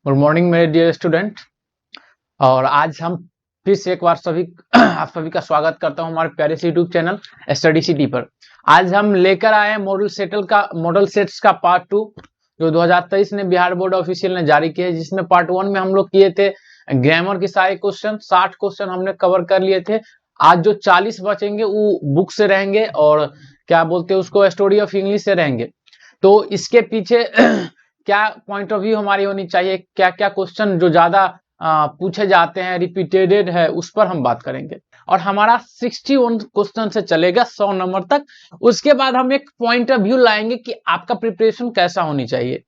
Good morning मेरे dear student. और आज हम फिर से एक बार आप सभी का स्वागत करता हूं हमारे प्यारे से यूट्यूब चैनल स्टडी सिटी पर। आज हम लेकर आए हैं मॉडल सेट्स का पार्ट 2 जो 2023 ने बिहार बोर्ड ऑफिशियल ने जारी किया है, जिसमें पार्ट 1 में हम लोग किए थे ग्रामर के सारे क्वेश्चन, 60 क्वेश्चन हमने कवर कर लिए थे। आज जो 40 बचेंगे वो बुक से रहेंगे और क्या बोलते हैं उसको, स्टोरी ऑफ इंग्लिश से रहेंगे। तो इसके पीछे क्या पॉइंट ऑफ व्यू हमारी होनी चाहिए, क्या क्या क्वेश्चन जो ज्यादा पूछे जाते हैं, रिपीटेडेड है, उस पर हम बात करेंगे। और हमारा 61 क्वेश्चन से चलेगा 100 नंबर तक। उसके बाद हम एक पॉइंट ऑफ व्यू लाएंगे कि आपका प्रिपरेशन कैसा होनी चाहिए,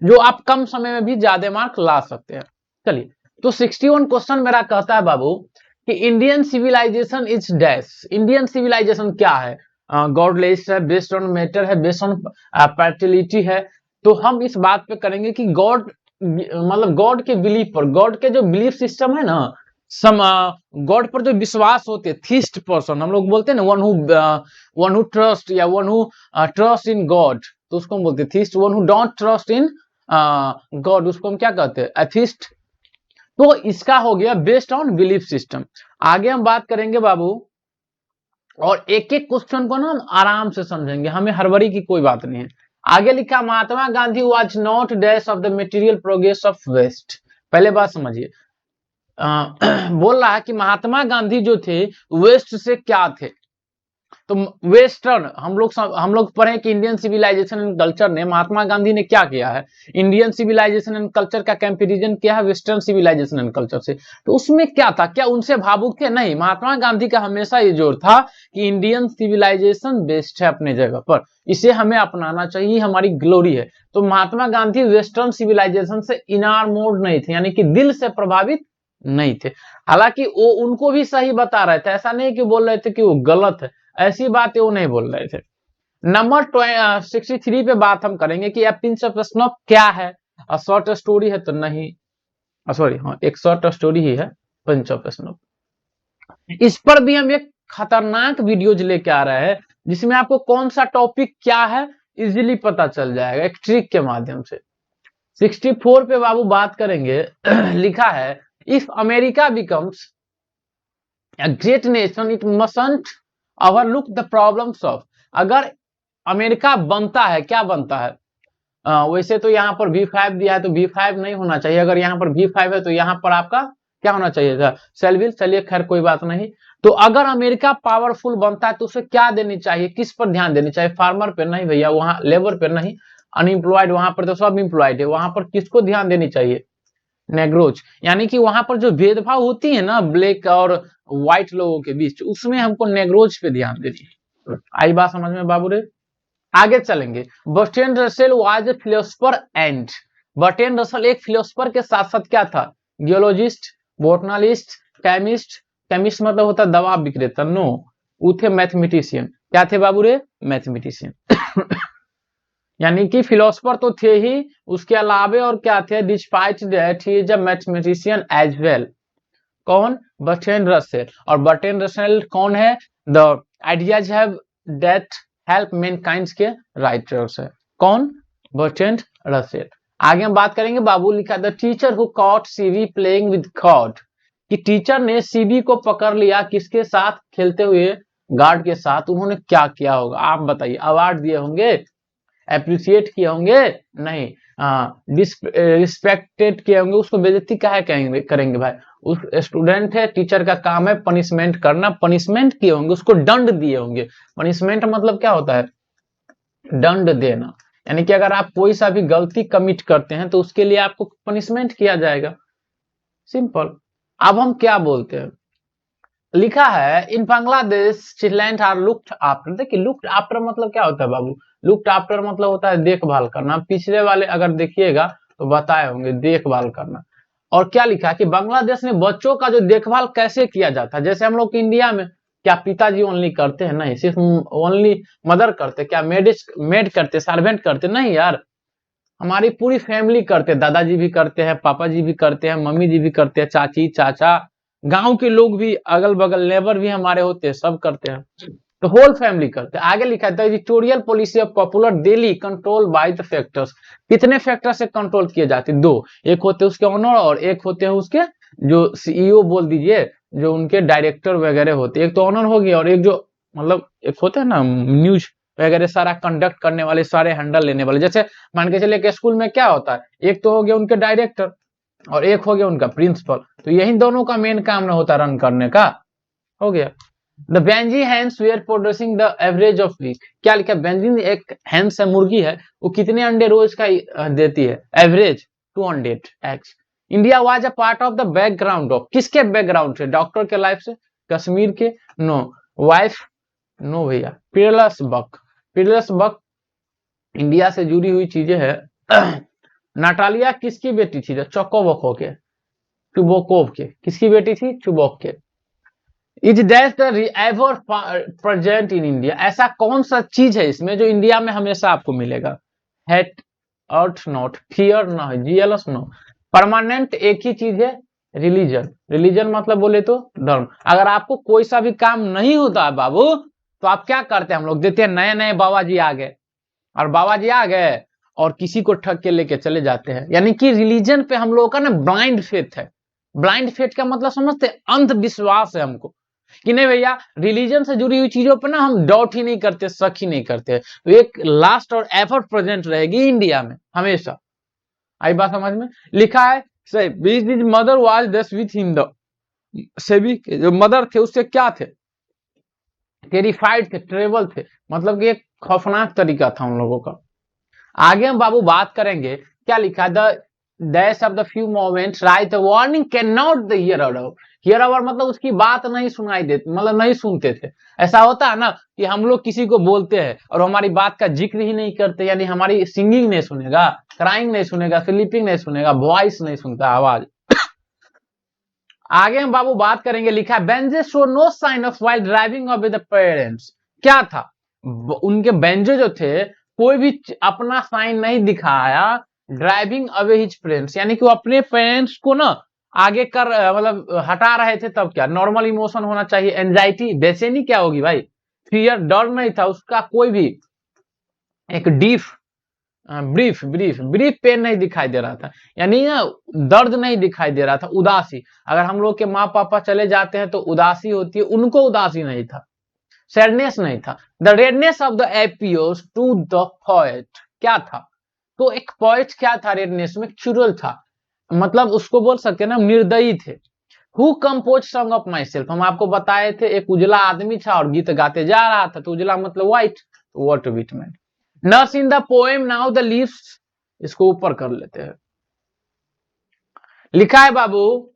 जो आप कम समय में भी ज्यादा मार्क ला सकते हैं। चलिए, तो 61 क्वेश्चन मेरा कहता है बाबू कि Indian civilisation is dash. Indian civilisation क्या है? गॉडलेस है, बेस्ड ऑन मैटर है, बेस्ड ऑन फर्टिलिटी है। तो हम इस बात पे करेंगे कि गॉड मतलब गॉड के बिलीफ पर, गॉड के जो बिलीफ सिस्टम है ना, गॉड पर जो विश्वास होते हैं, थीस्ट पर्सन हम लोग बोलते हैं ना, वन हु ट्रस्ट या one who trust in God, तो उसको हम बोलते हैं theist. One who don't trust in God, उसको हम क्या कहते हैं? एथिस्ट। तो इसका हो गया बेस्ड ऑन बिलीफ सिस्टम। आगे हम बात करेंगे बाबू, और एक एक क्वेश्चन को ना हम आराम से समझेंगे, हमें हड़बड़ी की कोई बात नहीं है। आगे लिखा, Mahatma Gandhi was not dash of the material progress of west. पहले बात समझिए, बोल रहा है कि महात्मा गांधी जो थे वेस्ट से क्या थे? तो वेस्टर्न हम लोग पढ़े कि इंडियन सिविलाइजेशन एंड कल्चर ने, महात्मा गांधी ने क्या किया है, इंडियन सिविलाइजेशन एंड कल्चर का कंपैरिजन किया है वेस्टर्न सिविलाइजेशन एंड कल्चर से। तो उसमें क्या था? क्या उनसे भावुक थे? नहीं, महात्मा गांधी का हमेशा ये जोर था कि इंडियन सिविलाइजेशन बेस्ट है अपने जगह पर, इसे हमें अपनाना चाहिए, हमारी ग्लोरी है। तो महात्मा गांधी वेस्टर्न सिविलाइजेशन से इनार मोड नहीं थे, यानी कि दिल से प्रभावित नहीं थे। हालांकि वो उनको भी सही बता रहे थे, ऐसा नहीं कि बोल रहे थे कि वो गलत है, ऐसी बातें वो नहीं बोल रहे थे। नंबर 63 पे बात हम करेंगे कि प्रिंस ऑफ स्नो क्या है? शॉर्ट स्टोरी है तो नहीं, सॉरी हाँ, एक शॉर्ट स्टोरी ही है प्रिंस ऑफ स्नो। इस पर भी हम एक खतरनाक वीडियोज लेके आ रहे हैं, जिसमें आपको कौन सा टॉपिक क्या है इजीली पता चल जाएगा एक ट्रिक के माध्यम से। 64 पे बाबू बात करेंगे लिखा है, if America becomes a great nation it mustn't overlook the problems of। अगर अमेरिका बनता है, क्या बनता है? वैसे तो यहाँ पर V5 दिया है तो V5 नहीं होना चाहिए। अगर यहाँ पर V5 है तो यहाँ पर आपका क्या होना चाहिए था? सेल्विल। चलिए खैर कोई बात नहीं। तो अगर अमेरिका पावरफुल बनता है तो उसे क्या देनी चाहिए, किस पर ध्यान देनी चाहिए? फार्मर पे नहीं भैया, वहां लेबर पे नहीं, अनएम्प्लॉयड, वहां पर तो सब एम्प्लॉयड है। वहां पर किसको ध्यान देनी चाहिए? नेग्रोज। यानी कि वहां पर जो भेदभाव होती है ना ब्लैक और व्हाइट लोगों के बीच, उसमें हमको नेग्रोज पे ध्यान देनी है। आई बात समझ में बाबू रे? आगे चलेंगे। Bertrand Russell was a philosopher and. Bertrand Russell एक फिलोसफर के साथ साथ क्या था? Geologist, बोटनालिस्ट, chemist. केमिस्ट मतलब होता है दवा विक्रेता, नो, वो थे मैथमेटिशियन। क्या थे बाबू रे? मैथमेटिशियन। यानी कि फिलोसफर तो थे ही, उसके अलावे और क्या थे? Despite that he is a mathematician as well. कौन? Bertrand Russell. और बर्ट्रैंड रसेल कौन है? The ideas have that help mankind के राइटर्स है। कौन? Bertrand Russell. आगे हम बात करेंगे बाबू, लिखा the teacher who caught CV playing with God. कि टीचर ने सीबी को पकड़ लिया, किसके साथ? खेलते हुए, गार्ड के साथ। उन्होंने क्या किया होगा आप बताइए? अवार्ड दिए होंगे, अप्रिशिएट किए होंगे? नहीं, रिस्पेक्टेड किए होंगे। उसको बेइज्जती काहे करेंगे भाई? उस स्टूडेंट है, टीचर का काम है पनिशमेंट करना, पनिशमेंट किए होंगे, उसको दंड दिए होंगे। पनिशमेंट मतलब क्या होता है? दंड देना। यानी कि अगर आप कोई सा भी गलती कमिट करते हैं तो उसके लिए आपको पनिशमेंट किया जाएगा, सिंपल। अब हम क्या बोलते हैं, लिखा है in Bangladesh children are looked after. देखिए लुक्ड आफ्टर मतलब क्या होता है बाबू? लुक्ड आफ्टर मतलब होता है देखभाल करना। पिछले वाले अगर देखिएगा तो बताए होंगे देखभाल करना। और क्या लिखा है कि बांग्लादेश में बच्चों का जो देखभाल कैसे किया जाता है, जैसे हम लोग इंडिया में क्या पिताजी ओनली करते हैं? नहीं, सिर्फ ओनली मदर करते? क्या मेड करते, सर्वेंट करते? नहीं यार, हमारी पूरी फैमिली करते हैं। दादाजी भी करते हैं, पापा जी भी करते हैं, मम्मी जी भी करते हैं, चाची चाचा, गांव के लोग भी, अगल बगल नेबर भी हमारे होते हैं, सब करते हैं। तो होल फैमिली करते हैं। आगे लिखा है the editorial policy of popular daily control by the factors. कितने फैक्टर से कंट्रोल किए जाते हैं? 2। एक होते हैं उसके ओनर और एक होते हैं उसके जो सीईओ बोल दीजिए, जो उनके डायरेक्टर वगैरह होते हैं। एक तो ओनर हो गया और एक जो मतलब एक होते हैं ना न्यूज वगैरह सारा कंडक्ट करने वाले, सारे हैंडल लेने वाले। जैसे मान के चलिए कि स्कूल में क्या होता है, एक तो हो गया उनके डायरेक्टर और एक हो गया उनका प्रिंसिपल। तो यही दोनों का मेन काम ना होता रन करने का। हो गया। The Benjy hands we are producing the average of week. क्या लिखा? बेंजी एक हैंस है, मुर्गी है, वो कितने अंडे रोज का देती है? Average 200 eggs. India was a part of the background of, किसके बैकग्राउंड से? डॉक्टर के लाइफ से? कश्मीर के? नो। वाइफ? नो भैया। पीरलस बक। पीरलस बक इंडिया से जुड़ी हुई चीजें है। नाटालिया किसकी बेटी थी? चोकोबोको के, चुबोकोव के। किसकी बेटी थी? चुबोक के। Is that the ever present in India. ऐसा कौन सा चीज है इसमें जो इंडिया में हमेशा आपको मिलेगा? हेट, अर्थ नॉट, फियर ना है, जीएलएस नो। परमानेंट एक ही चीज है, रिलीजन। रिलीजन मतलब बोले तो धर्म। अगर आपको कोई सा भी काम नहीं होता है बाबू, तो आप क्या करते हैं? हम लोग देते हैं नए नए बाबा जी आ गए, और बाबा जी आ गए और किसी को ठग के लेके चले जाते हैं। यानी कि रिलीजन पे हम लोगों का ना ब्लाइंड फेथ है। ब्लाइंड फेथ का मतलब समझते हैं? अंधविश्वास है हमको कि नहीं भैया, रिलीजन से जुड़ी हुई चीजों पर ना हम डाउट ही नहीं करते, शक ही नहीं करते। तो एक लास्ट और एफर्ट प्रेजेंट रहेगी इंडिया में हमेशा। आई बात समझ में? लिखा है सही, मदर वाज दस विथ हिम द सेबी के जो मदर थे उससे क्या थे? टेरिफाइड थे, ट्रेवल थे। मतलब कि एक खौफनाक तरीका था उन लोगों का। आगे हम बाबू बात करेंगे। क्या लिखा? The dash of the few moments right warning can not the here out. Here out मतलब उसकी बात नहीं सुनाई देती, मतलब नहीं सुनते थे। ऐसा होता है ना कि हम लोग किसी को बोलते हैं और हमारी बात का जिक्र ही नहीं करते, यानी हमारी सिंगिंग नहीं सुनेगा, क्राइंग नहीं सुनेगा, स्लीपिंग नहीं सुनेगा, वॉइस नहीं सुनता, आवाज। आगे हम बाबू बात करेंगे। लिखा है बेंजे show no sign of while driving away the parents. क्या था? उनके बेंजे जो थे कोई भी अपना साइन नहीं दिखाया ड्राइविंग अवे हिज पेरेंट्स, यानी कि वो अपने पेरेंट्स को ना आगे कर मतलब हटा रहे थे। तब क्या नॉर्मल इमोशन होना चाहिए? एंजाइटी, बेचैनी क्या होगी भाई? फियर, डर नहीं था उसका कोई भी। एक deaf brief brief brief pen नहीं दिखाई दे रहा था, यानी ना दर्द नहीं दिखाई दे रहा था, उदासी। अगर हम लोग के माँ पापा चले जाते हैं तो उदासी होती है, उनको उदासी नहीं था, सैडनेस नहीं था। द रेडनेस ऑफ द एपियोस टू द पोएट। क्या था? तो एक पोएट क्या था रेडनेस में? चुरल था, मतलब उसको बोल सकते हैं ना निर्दयी थे। Who compose song of my self. हम आपको बताए थे एक उजला आदमी था और गीत गाते जा रहा था, तो उजला मतलब व्हाइट, तो what white man. Nurse in the poem now the leaves. इसको ऊपर कर लेते हैं। लिखा है बाबू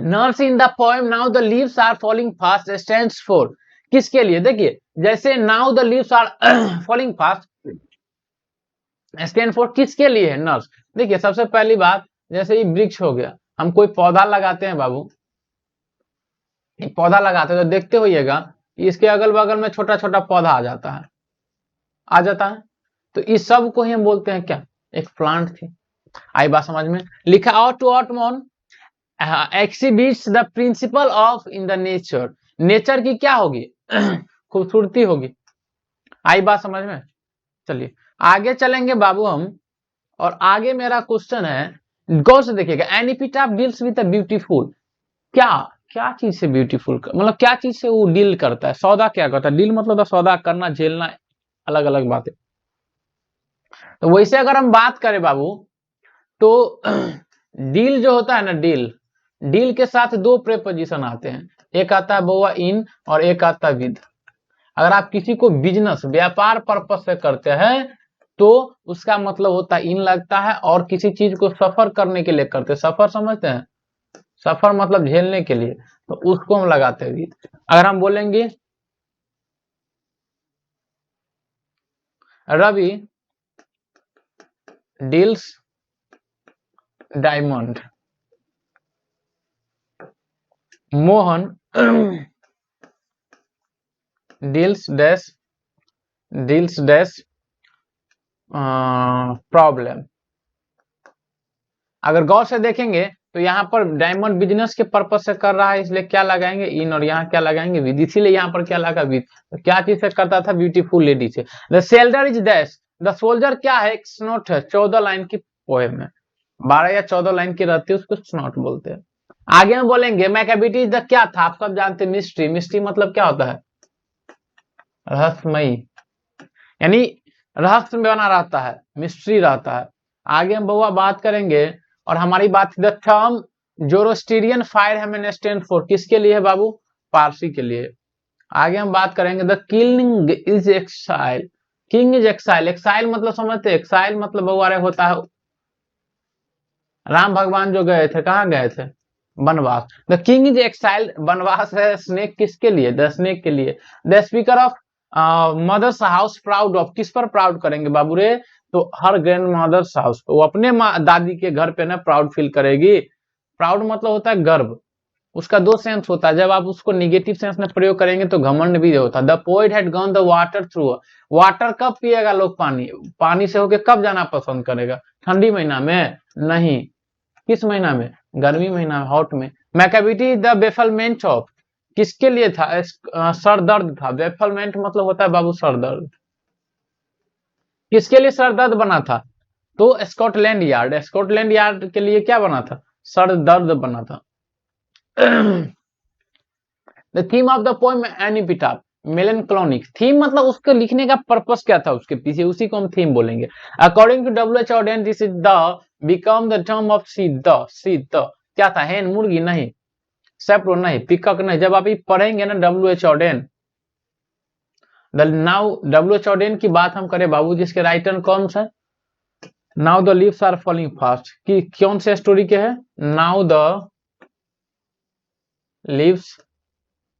nurse in the poem now the leaves are falling fast stands for. किसके लिए? देखिए जैसे now the leaves are falling fast stand for किसके लिए है? नर्स। देखिए सबसे पहली बात, जैसे ये वृक्ष हो गया, हम कोई पौधा लगाते हैं बाबू, एक पौधा लगाते हैं तो देखते होइएगा इसके अगल बगल में छोटा छोटा पौधा आ जाता है, आ जाता है। तो इस सब को ही हम बोलते हैं क्या? एक प्लांट थी। आई बात समझ में? लिखा आउट टू आउट मोन exhibits the principle of in the nature. Nature की क्या होगी? खूबसूरती होगी। आई बात समझ में? चलिए आगे चलेंगे बाबू हम, और आगे मेरा क्वेश्चन है गौर से देखिएगा। An epitaph deals with a beautiful. क्या क्या चीज से ब्यूटीफुल मतलब क्या चीज से वो डील करता है? सौदा क्या करता है? डील मतलब सौदा करना, झेलना, अलग अलग बातें। तो वैसे अगर हम बात करें बाबू तो डील जो होता है ना, डील, डील के साथ दो प्रेपोजिशन आते हैं, एक आता है बोआ इन और एक आता है विद। अगर आप किसी को बिजनेस व्यापार पर्पस से करते हैं तो उसका मतलब होता है इन लगता है, और किसी चीज को सफर करने के लिए करते हैं, सफर समझते हैं? सफर मतलब झेलने के लिए, तो उसको हम लगाते हैं विद। अगर हम बोलेंगे Ravi deals diamond, Mohan deals dash problem. अगर गौर से देखेंगे तो यहाँ पर डायमंड बिजनेस के पर्पज से कर रहा है, इसलिए क्या लगाएंगे इन, और यहाँ क्या लगाएंगे विद, इसीलिए यहाँ पर क्या लगा विद। तो क्या चीज से करता था, ब्यूटीफुल लेडी से। The soldier is dash, the soldier क्या है, एक स्नोट है, 14 लाइन की पोएम है, 12 या 14 लाइन की रहती है, उसको स्नोट बोलते हैं। आगे हम बोलेंगे मैकेबिटी द क्या था, आप सब जानते हैं मिस्ट्री, मिस्ट्री मतलब क्या होता है, रहस्यमयी, यानी रहस्य में बना रहता है, मिस्ट्री रहता है। आगे हम बउआ बात करेंगे, और हमारी बात the term Zoroastrian fire hymn stand for, किसके लिए है बाबू, पारसी के लिए। आगे हम बात करेंगे the king is exile, king is exile, exile मतलब समझते हैं, एक्साइल मतलब बउआ होता है राम भगवान जो गए थे, कहाँ गए थे, वनवास। द किंग इज एक्साइल, वनवास है, स्नेक किसके लिए, द स्नेक के लिए। The speaker of mother's house proud of, किस पर प्राउड करेंगे बाबू रे, तो हर ग्रैंड मदर्स हाउस, वो अपने दादी के घर पे ना प्राउड फील करेगी। प्राउड मतलब होता है गर्व, उसका दो सेंस होता है, जब आप उसको निगेटिव सेंस में प्रयोग करेंगे तो घमंड भी होता है। The poet had gone the water through, water कब पिएगा लोग, पानी, पानी से होके कब जाना पसंद करेगा, ठंडी महीना में नहीं, किस महीना में, गर्मी महीना में, हॉट में। मैकेबिटी द बेफलमेंट ऑफ, किसके लिए था, सर दर्द था, बेफलमेंट मतलब होता है बाबू सर दर्द, किसके लिए सर दर्द बना था, तो स्कॉटलैंड यार्ड, स्कॉटलैंड यार्ड के लिए क्या बना था, सर दर्द बना था। The theme of the poem an epitaph, melancholic, theme मतलब उसके लिखने का पर्पस क्या था उसके पीछे, उसी को हम थीम बोलेंगे। According to W H. Auden this is the become the term of see the क्या था, हैन मुर्गी नहीं, सेप्रो नहीं, पिकक नहीं, जब आप ये पढ़ेंगे ना W H. Auden, now W H. Auden की बात हम करें बाबू, जिसके राइटर कौन सा, now the leaves are falling fast, कि कौन से स्टोरी के है, now the leaves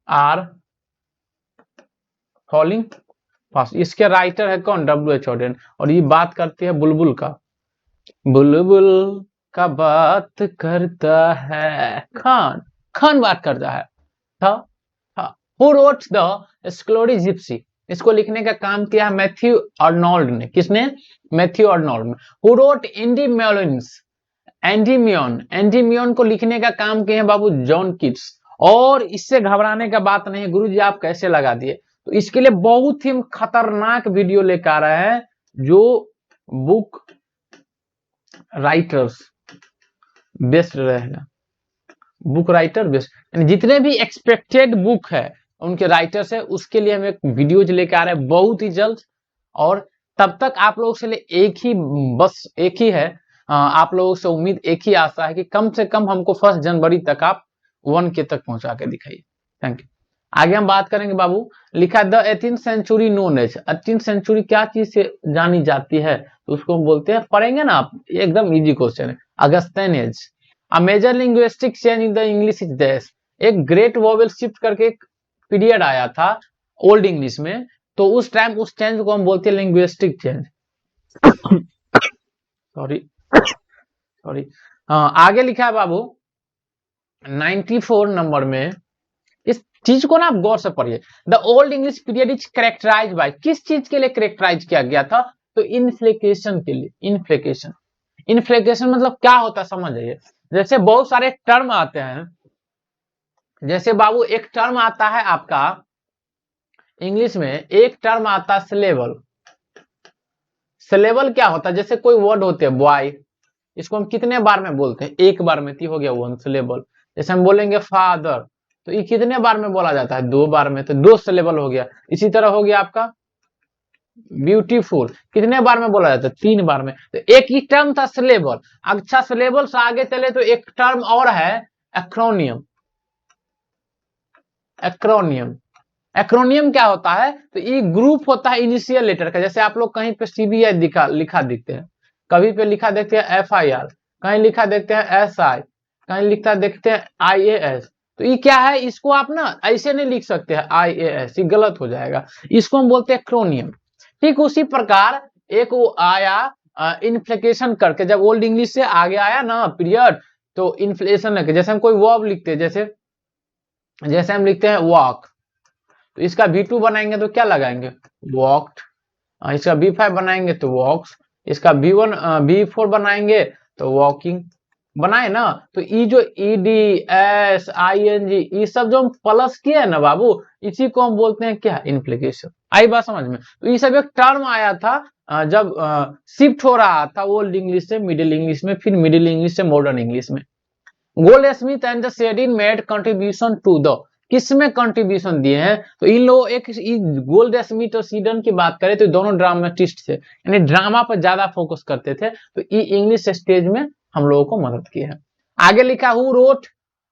are falling fast, इसके राइटर है कौन, डब्ल्यू.एच. ऑर्डेन। और ये बात करती है बुलबुल का, बुलबुल का बात करता है खान, खान बात करता है, था हु रोट द स्क्लोरी जिप्सी, इसको लिखने का काम किया मैथ्यू अर्नोल्ड ने, किसने, मैथ्यू अर्नोल्ड ने। हु रोट एंडीमियोन्स, एंडीमियोन को लिखने का काम किए हैं बाबू जॉन किट्स। और इससे घबराने का बात नहीं है, गुरुजी आप कैसे लगा दिए, तो इसके लिए बहुत ही खतरनाक वीडियो लेकर आ रहा है, जो बुक राइटर्स बेस्ट रहेगा, बुक राइटर बेस्ट, जितने भी एक्सपेक्टेड बुक है उनके राइटर्स है, उसके लिए हम एक वीडियोज लेकर आ रहे हैं बहुत ही जल्द। और तब तक आप लोगों से लिए एक ही, बस एक ही है, आप लोगों से उम्मीद एक ही आशा है कि कम से कम हमको 1 जनवरी तक आप 1K तक पहुंचा के दिखाइए। Thank you. आगे हम बात करेंगे बाबू, लिखा the 18th century known as, 18th century क्या चीज से जानी जाती है, तो उसको हम बोलते हैं, पढ़ेंगे ना आप, एकदम इजी क्वेश्चन है, Augustan age. A major linguistic change in the English is this, एक ग्रेट वोवेल शिफ्ट करके एक पीरियड आया था ओल्ड इंग्लिश में, तो उस टाइम उस चेंज को हम बोलते हैं लिंग्विस्टिक चेंज। सॉरी आगे लिखा है बाबू 94 नंबर में, इस चीज को ना आप गौर से पढ़िए। The Old English period is characterised by, किस चीज के लिए कैरेक्टराइज किया गया था, तो इन्फ्लेकेशन के लिए। इन्फ्लेकेशन, इन्फ्लेकेशन मतलब क्या होता है समझ जाइए, जैसे बहुत सारे टर्म आते हैं, जैसे बाबू एक टर्म आता है आपका इंग्लिश में, एक टर्म आता है सिलेबल। सिलेबल क्या होता है, जैसे कोई वर्ड होते हैं बॉय, इसको हम कितने बार में बोलते हैं, एक बार में, हो गया 1 सिलेबल। जैसे हम बोलेंगे फादर, तो ये कितने बार में बोला जाता है, 2 बार में, तो 2 सिलेबल हो गया। इसी तरह हो गया आपका ब्यूटीफुल, कितने बार में बोला जाता है, 3 बार में। तो एक ही टर्म था सिलेबल। अच्छा सिलेबल से आगे चले तो एक टर्म और है एक्रोनियम। एक्रोनियम, एक्रोनियम क्या होता है, तो ये ग्रुप होता है इनिशियल लेटर का, जैसे आप लोग कहीं पे CBI लिखा देखते हैं, कभी पे लिखा देखते हैं FIR, कहीं लिखा देखते हैं SI, कहीं लिखा देखते हैं IAS। तो ये क्या है, इसको आप ना ऐसे नहीं लिख सकते हैं IAS, ये गलत हो जाएगा, इसको हम बोलते हैं एक्रोनियम। ठीक उसी प्रकार एक वो आया इन्फ्लेकेशन करके, जब ओल्ड इंग्लिश से आगे आया ना पीरियड, तो इन्फ्लेशन है, जैसे हम कोई वर्ब लिखते हैं, जैसे हम लिखते हैं वॉक, तो इसका V2 बनाएंगे तो क्या लगाएंगे, वॉक्ड। इसका V5 बनाएंगे तो वॉक्स, इसका V4 बनाएंगे तो वॉकिंग। बनाए ना, तो ई जो EDS ING ये सब जो हम प्लस किए है ना बाबू, इसी को हम बोलते हैं क्या, इम्प्लीकेशन। आई बात समझ में? तो ये सब एक टर्म आया था जब शिफ्ट हो रहा था ओल्ड इंग्लिश से मिडिल इंग्लिश में, फिर मिडिल इंग्लिश से मॉडर्न इंग्लिश में। Goldsmith and the Sheridan made contribution to the, किसमें कंट्रीब्यूशन दिए हैं, तो इन लोग एक गोल्ड स्मिथ और सीडन की बात करें तो दोनों ड्रामेटिस्ट थे, यानी ड्रामा पर ज्यादा फोकस करते थे, तो ये इंग्लिश स्टेज में हम लोगों को मदद की है। आगे लिखा हु रोट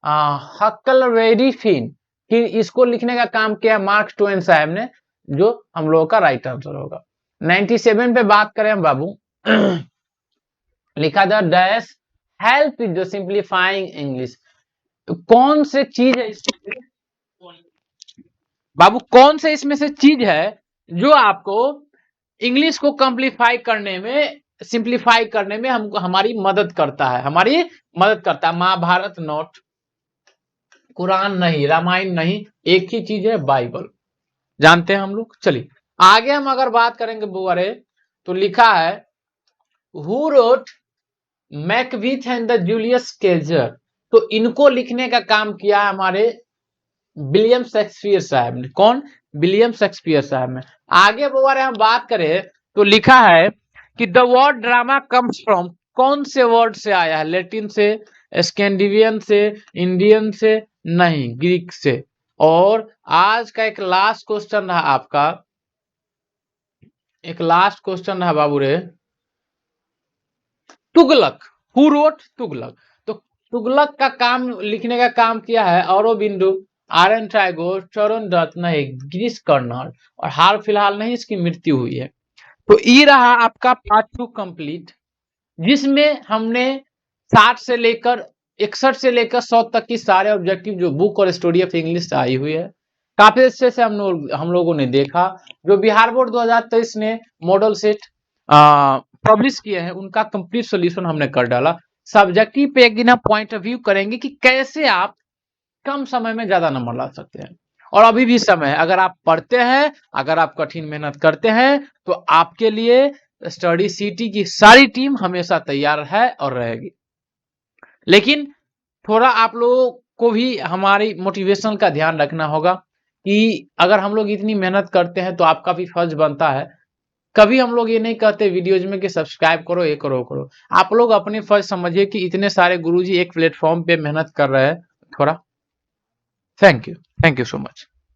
हकलबेरी फिन, कि इसको लिखने का काम किया मार्क ट्वेन साहब ने, जो हम लोगों का राइट आंसर होगा। 97 पे बात करें हम बाबू, लिखा था डैश हेल्प इज जो सिंप्लीफाइंग इंग्लिश, तो कौन से चीज है बाबू, कौन से इसमें से चीज है जो आपको इंग्लिश को कम्प्लीफाई करने में, सिंप्लीफाई करने में हमको हमारी मदद करता है, हमारी मदद करता है। महाभारत नोट, कुरान नहीं, रामायण नहीं, एक ही चीज है बाइबल, जानते हैं हम लोग। चलिए आगे हम अगर बात करेंगे बुआरे, तो लिखा है who wrote Macbeth and the Julius Caesar, तो इनको लिखने का काम किया हमारे विलियम शेक्सपियर साहब ने। कौन? विलियम शेक्सपियर साहब ने। आगे बारे हम बात करें तो लिखा है कि the word drama comes from, कौन से वर्ड से आया है, लैटिन से, स्कैंडिनेवियन से, इंडियन से, नहीं ग्रीक से। और आज का एक लास्ट क्वेश्चन रहा आपका, एक लास्ट क्वेश्चन रहा बाबू रे, तुगलक, हु रोट तुगलक, तो तुगलक का काम लिखने का काम किया है औरोबिंदो, आरएन टैगोर, चरण दत्त नहीं, गिरीश कर्नाड, और हाल फिलहाल नहीं इसकी मृत्यु हुई है। तो ये रहा आपका पार्ट 2 कंप्लीट, जिसमें हमने 60 से लेकर 61 से लेकर 100 तक की सारे ऑब्जेक्टिव जो बुक और स्टोरी ऑफ इंग्लिश से आई हुई है, काफी अच्छे से हम लोगों ने देखा। जो बिहार बोर्ड 2023 ने मॉडल सेट पब्लिश किए हैं उनका कंप्लीट सॉल्यूशन हमने कर डाला। सब्जेक्टिव पे एक दिन हम पॉइंट ऑफ व्यू करेंगे कि कैसे आप कम समय में ज्यादा नंबर ला सकते हैं। और अभी भी समय है, अगर आप पढ़ते हैं, अगर आप कठिन मेहनत करते हैं, तो आपके लिए स्टडी सिटी की सारी टीम हमेशा तैयार है और रहेगी। लेकिन थोड़ा आप लोगों को भी हमारी मोटिवेशन का ध्यान रखना होगा कि अगर हम लोग इतनी मेहनत करते हैं तो आपका भी फर्ज बनता है। कभी हम लोग ये नहीं कहते वीडियोज में कि सब्सक्राइब करो, ये करो करो, आप लोग अपने फर्ज समझिए कि इतने सारे गुरुजी एक प्लेटफॉर्म पे मेहनत कर रहे हैं, थोड़ा थैंक यू सो मच।